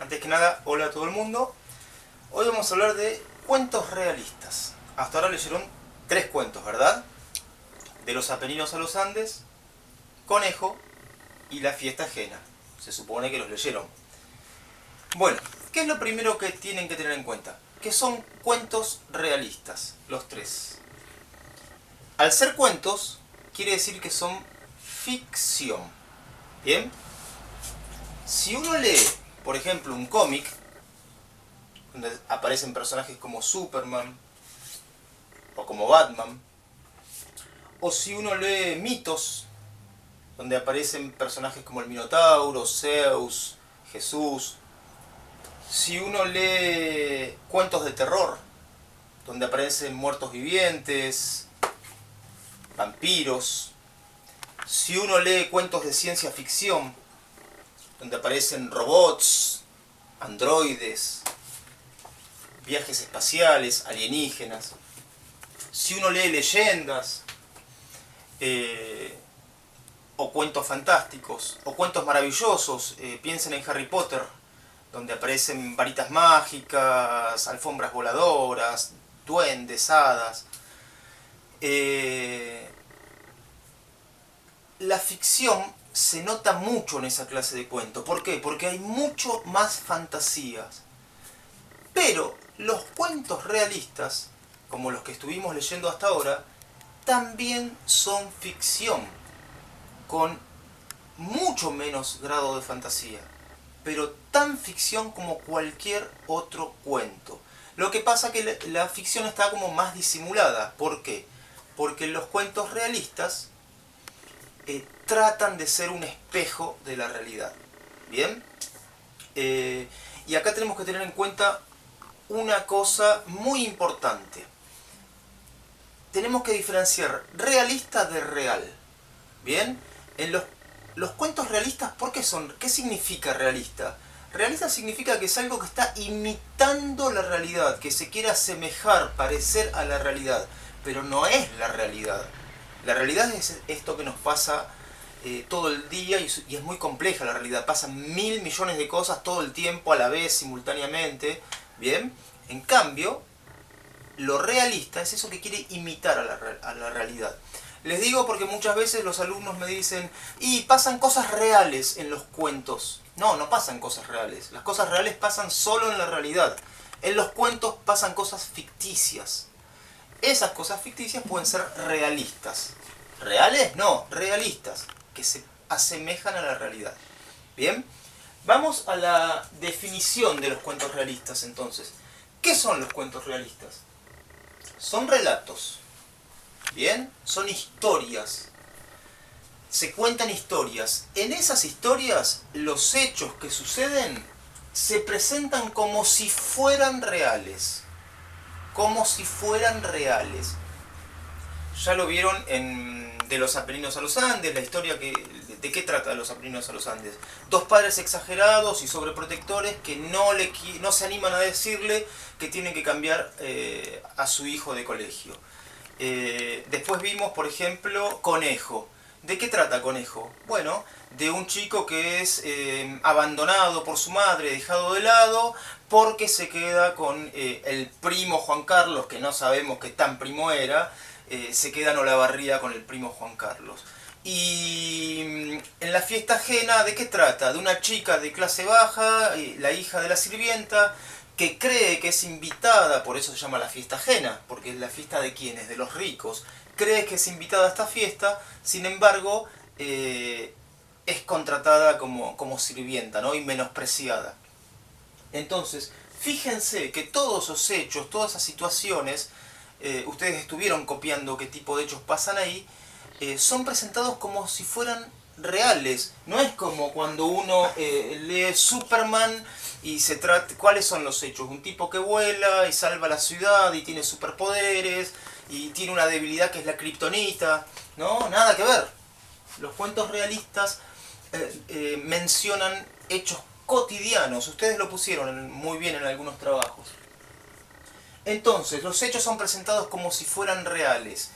Antes que nada, hola a todo el mundo. Hoy vamos a hablar de cuentos realistas. Hasta ahora leyeron 3 cuentos, ¿verdad? De los Apeninos a los Andes, Conejo y La fiesta ajena. Se supone que los leyeron. Bueno, ¿qué es lo primero que tienen que tener en cuenta? Que son cuentos realistas, los 3. Al ser cuentos, quiere decir que son ficción. ¿Bien? Si uno lee, por ejemplo, un cómic, donde aparecen personajes como Superman, o como Batman, o si uno lee mitos, donde aparecen personajes como el Minotauro, Zeus, Jesús, si uno lee cuentos de terror, donde aparecen muertos vivientes, vampiros, si uno lee cuentos de ciencia ficción, donde aparecen robots, androides, viajes espaciales, alienígenas, si uno lee leyendas, o cuentos fantásticos, o cuentos maravillosos, piensen en Harry Potter, donde aparecen varitas mágicas, alfombras voladoras, duendes, hadas. La ficción se nota mucho en esa clase de cuentos. ¿Por qué? Porque hay mucho más fantasías. Pero los cuentos realistas, como los que estuvimos leyendo hasta ahora, también son ficción, con mucho menos grado de fantasía, pero tan ficción como cualquier otro cuento. Lo que pasa es que la ficción está como más disimulada. ¿Por qué? Porque los cuentos realistas tratan de ser un espejo de la realidad. ¿Bien? Y acá tenemos que tener en cuenta una cosa muy importante. Tenemos que diferenciar realista de real. ¿Bien? En los cuentos realistas, ¿por qué son? ¿Qué significa realista? Realista significa que es algo que está imitando la realidad, que se quiere asemejar, parecer a la realidad, pero no es la realidad. La realidad es esto que nos pasa todo el día y es muy compleja la realidad. Pasan 1000 millones de cosas todo el tiempo, a la vez, simultáneamente. ¿Bien? En cambio, lo realista es eso que quiere imitar a la realidad. Les digo porque muchas veces los alumnos me dicen, y pasan cosas reales en los cuentos. No, no pasan cosas reales. Las cosas reales pasan solo en la realidad. En los cuentos pasan cosas ficticias. Esas cosas ficticias pueden ser realistas. ¿Reales? No, realistas, que se asemejan a la realidad. ¿Bien? Vamos a la definición de los cuentos realistas entonces. ¿Qué son los cuentos realistas? Son relatos. ¿Bien? Son historias. Se cuentan historias. En esas historias, los hechos que suceden se presentan como si fueran reales. Como si fueran reales. Ya lo vieron en De los Apeninos a los Andes, la historia ¿de qué trata de los Apeninos a los Andes? 2 padres exagerados y sobreprotectores que no se animan a decirle que tienen que cambiar a su hijo de colegio. Después vimos, por ejemplo, Conejo. ¿De qué trata Conejo? Bueno, de un chico que es abandonado por su madre, dejado de lado, porque se queda con el primo Juan Carlos, que no sabemos qué tan primo era, se queda en Olavarría con el primo Juan Carlos. Y en La fiesta ajena, ¿de qué trata? De una chica de clase baja, la hija de la sirvienta, que cree que es invitada, por eso se llama la fiesta ajena, porque es la fiesta de quienes, de los ricos, cree que es invitada a esta fiesta, sin embargo, es contratada como sirvienta, ¿no? Y menospreciada. Entonces, fíjense que todos esos hechos, todas esas situaciones, ustedes estuvieron copiando qué tipo de hechos pasan ahí, son presentados como si fueran reales. No es como cuando uno lee Superman y se trata, ¿cuáles son los hechos? Un tipo que vuela y salva la ciudad y tiene superpoderes y tiene una debilidad que es la kriptonita. No, nada que ver. Los cuentos realistas mencionan hechos cotidianos. Ustedes lo pusieron muy bien en algunos trabajos. Entonces, los hechos son presentados como si fueran reales.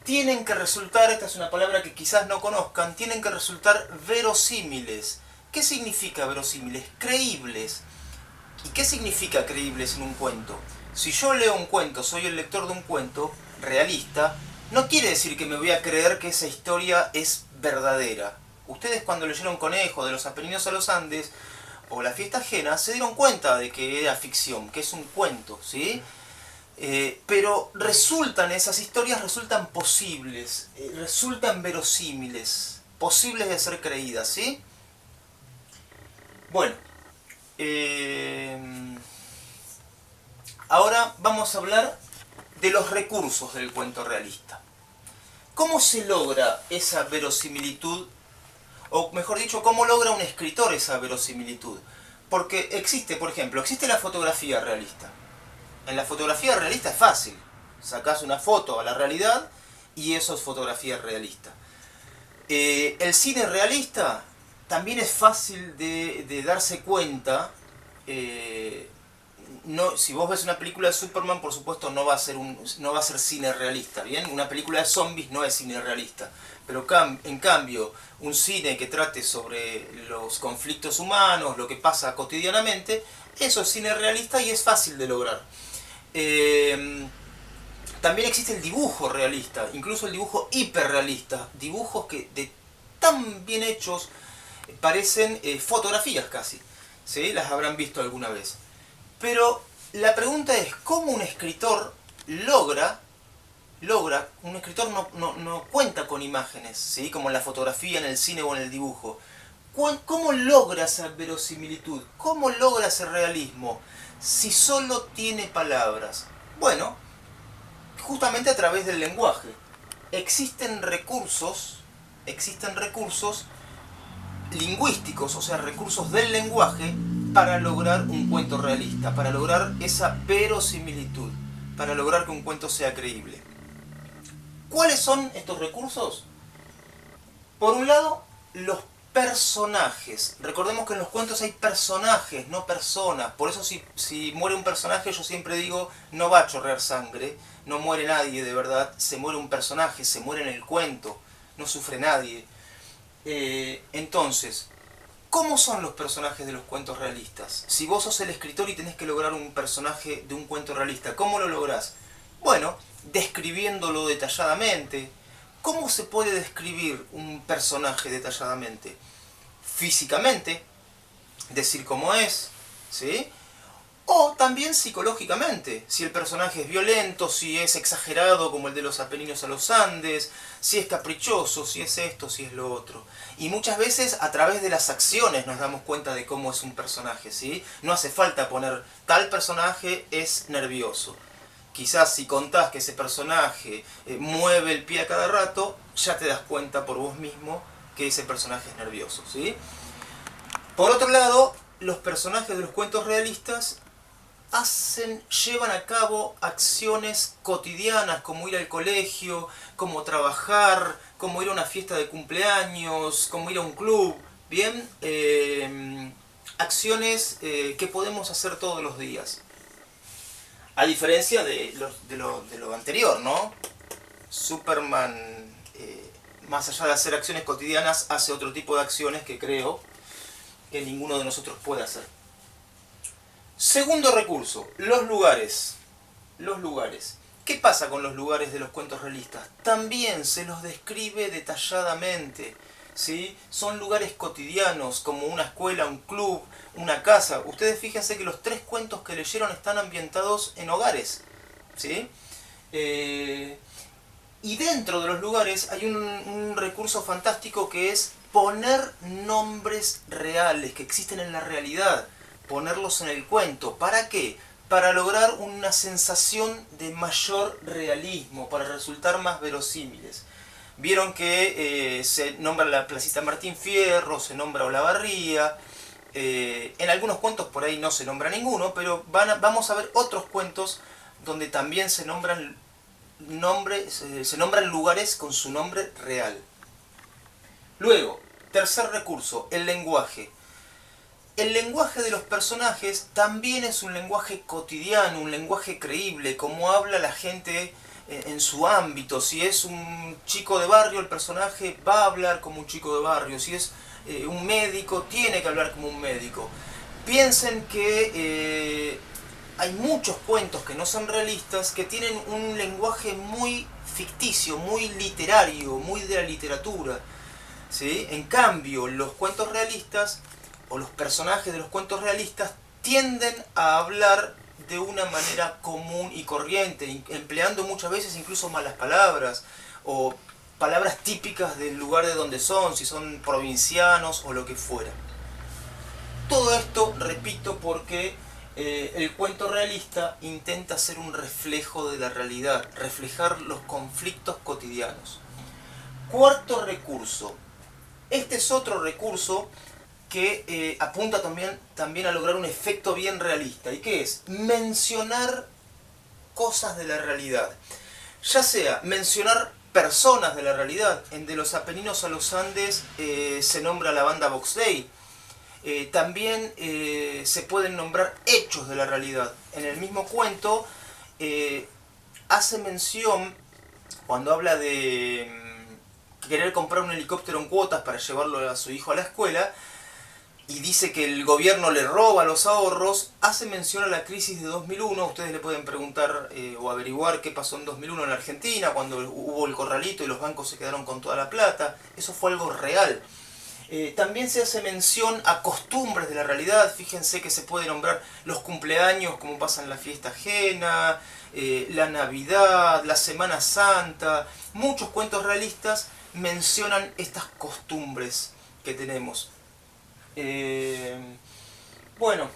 Tienen que resultar, esta es una palabra que quizás no conozcan, tienen que resultar verosímiles. ¿Qué significa verosímiles? Creíbles. ¿Y qué significa creíbles en un cuento? Si yo leo un cuento, soy el lector de un cuento realista, no quiere decir que me voy a creer que esa historia es verdadera. Ustedes cuando leyeron Conejo, de los Apeninos a los Andes, o La fiesta ajena, se dieron cuenta de que era ficción, que es un cuento, ¿sí? Pero esas historias resultan posibles, resultan verosímiles, posibles de ser creídas, ¿sí? Bueno, ahora vamos a hablar de los recursos del cuento realista. ¿Cómo se logra esa verosimilitud? O mejor dicho, ¿cómo logra un escritor esa verosimilitud? Porque existe, por ejemplo, existe la fotografía realista. En la fotografía realista es fácil. Sacás una foto a la realidad y eso es fotografía realista. El cine realista también es fácil de darse cuenta. No, si vos ves una película de Superman, por supuesto no va a ser cine realista, ¿bien? Una película de zombies no es cine realista. Pero en cambio, un cine que trate sobre los conflictos humanos, lo que pasa cotidianamente, eso es cine realista y es fácil de lograr. También existe el dibujo realista, incluso el dibujo hiperrealista, dibujos que de tan bien hechos parecen fotografías casi, ¿sí? Las habrán visto alguna vez. Pero la pregunta es, ¿cómo un escritor un escritor no cuenta con imágenes, ¿sí? Como en la fotografía, en el cine o en el dibujo? ¿Cómo logra esa verosimilitud? ¿Cómo logra ese realismo si solo tiene palabras? Bueno, justamente a través del lenguaje. Existen recursos lingüísticos, o sea, recursos del lenguaje para lograr un cuento realista, para lograr esa verosimilitud, para lograr que un cuento sea creíble. ¿Cuáles son estos recursos? Por un lado, los personajes. Recordemos que en los cuentos hay personajes, no personas. Por eso si muere un personaje, yo siempre digo, no va a chorrear sangre, no muere nadie de verdad, se muere un personaje, se muere en el cuento, no sufre nadie. Entonces, ¿cómo son los personajes de los cuentos realistas? Si vos sos el escritor y tenés que lograr un personaje de un cuento realista, ¿cómo lo lográs? Bueno, describiéndolo detalladamente. ¿Cómo se puede describir un personaje detalladamente? Físicamente, decir cómo es, ¿sí? O también psicológicamente, si el personaje es violento, si es exagerado como el de los Apeninos a los Andes, si es caprichoso, si es esto, si es lo otro. Y muchas veces a través de las acciones nos damos cuenta de cómo es un personaje, ¿sí? No hace falta poner tal personaje es nervioso. Quizás si contás que ese personaje mueve el pie a cada rato, ya te das cuenta por vos mismo que ese personaje es nervioso, ¿sí? Por otro lado, los personajes de los cuentos realistas llevan a cabo acciones cotidianas, como ir al colegio, como trabajar, como ir a una fiesta de cumpleaños, como ir a un club, ¿bien? Acciones que podemos hacer todos los días. A diferencia de lo anterior, ¿no? Superman, más allá de hacer acciones cotidianas, hace otro tipo de acciones que creo que ninguno de nosotros puede hacer. Segundo recurso, los lugares. Los lugares. ¿Qué pasa con los lugares de los cuentos realistas? También se los describe detalladamente, ¿sí? Son lugares cotidianos, como una escuela, un club, una casa. Ustedes fíjense que los 3 cuentos que leyeron están ambientados en hogares, ¿sí? Y dentro de los lugares hay un recurso fantástico que es poner nombres reales, que existen en la realidad, ponerlos en el cuento. ¿Para qué? Para lograr una sensación de mayor realismo, para resultar más verosímiles. Vieron que se nombra la Placita Martín Fierro, se nombra Olavarría. En algunos cuentos por ahí no se nombra ninguno, pero vamos a ver otros cuentos donde también se nombran lugares con su nombre real. Luego, tercer recurso, el lenguaje. El lenguaje de los personajes también es un lenguaje cotidiano, un lenguaje creíble, como habla la gente en su ámbito. Si es un chico de barrio, el personaje va a hablar como un chico de barrio. Si es un médico tiene que hablar como un médico. Piensen que hay muchos cuentos que no son realistas, que tienen un lenguaje muy ficticio, muy literario, muy de la literatura, ¿sí? En cambio, los cuentos realistas, o los personajes de los cuentos realistas, tienden a hablar de una manera común y corriente, empleando muchas veces incluso malas palabras, o palabras típicas del lugar de donde son, si son provincianos o lo que fuera. Todo esto, repito, porque el cuento realista intenta ser un reflejo de la realidad, reflejar los conflictos cotidianos. Cuarto recurso. Este es otro recurso que apunta también a lograr un efecto bien realista. ¿Y qué es? Mencionar cosas de la realidad. Ya sea mencionar personas de la realidad. En De los Apeninos a los Andes se nombra la banda Vox Dei. También se pueden nombrar hechos de la realidad. En el mismo cuento hace mención, cuando habla de querer comprar un helicóptero en cuotas para llevarlo a su hijo a la escuela, y dice que el gobierno le roba los ahorros, hace mención a la crisis de 2001. Ustedes le pueden preguntar o averiguar qué pasó en 2001 en la Argentina, cuando hubo el corralito y los bancos se quedaron con toda la plata. Eso fue algo real. También se hace mención a costumbres de la realidad. Fíjense que se puede nombrar los cumpleaños, como pasa en la fiesta ajena, la Navidad, la Semana Santa. Muchos cuentos realistas mencionan estas costumbres que tenemos. Bueno,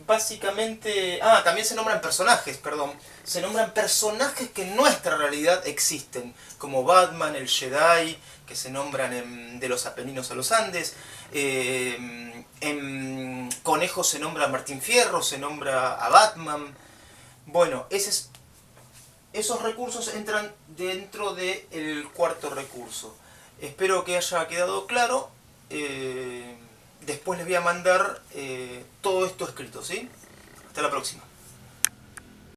básicamente... también se nombran personajes, perdón. Se nombran personajes que en nuestra realidad existen, como Batman, el Jedi, que se nombran De los Apeninos a los Andes. En Conejo se nombra a Martín Fierro, se nombra a Batman. Bueno, esos recursos entran dentro del cuarto recurso. Espero que haya quedado claro. Después les voy a mandar todo esto escrito, ¿sí? Hasta la próxima.